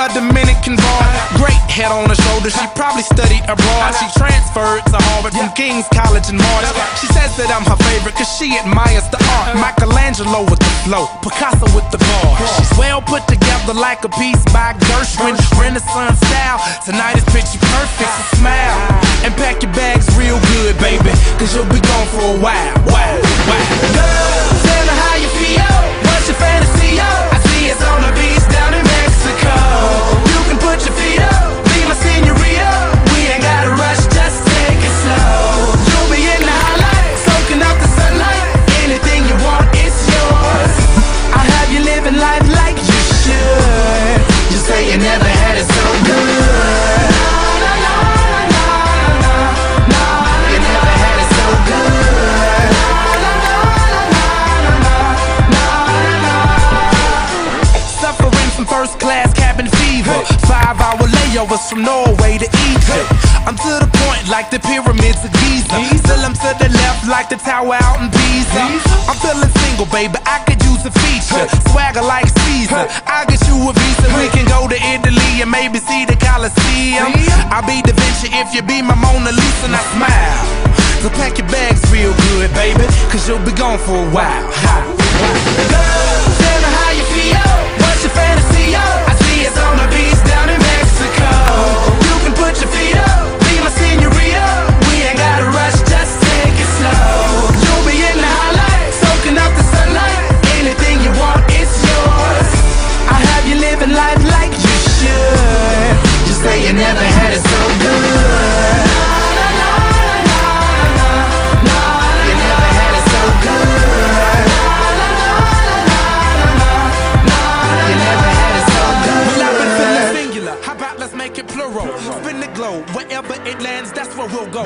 a Dominican bar. Great head on her shoulder, she probably studied abroad. She transferred to Harvard from King's College in March. She says that I'm her favorite cause she admires the art. Michelangelo with the flow, Picasso with the bars. She's well put together like a piece by Gershwin. Renaissance style, tonight is picture perfect, so smile and pack your bags real good, baby, cause you'll be gone for a while. Girl, tell me how you feel, what's your fantasy, I see it's on the beach down in Mexico. You can put your feet up, be my senorita. We ain't gotta rush, just take it slow. You'll be in the highlight, soaking up the sunlight. Anything you want, it's yours. I'll have you living life like you should. You say you never had it so good. You never had it so good. Suffering from first class cabin fever, 5-hour layovers from Norway to Egypt. I'm to the point like the pyramids of Giza. Still I'm to the left like the tower out in Pisa. I'm feeling single, baby, I could use a feature. Swagger like Caesar, I'll get you a visa. We can go to Italy and maybe see the Colosseum. I'll be Da Vinci if you be my Mona Lisa. And I smile, so pack your bags real good, baby, cause you'll be gone for a while. Girl, tell me how you feel, what's your fantasy, I see it's on the beach down in Mexico. You can put your feet up, be my senorita. We ain't gotta rush, just take it slow. You'll be in the highlight, soaking up the sunlight. Anything you want, it's yours. I'll have you living life like you should. Just say you never had it so good. You never had it so good. You never had it so good. Well, I've been feeling singular, how about let's make it plural? Spin the globe, wherever it lands, that's where we'll go.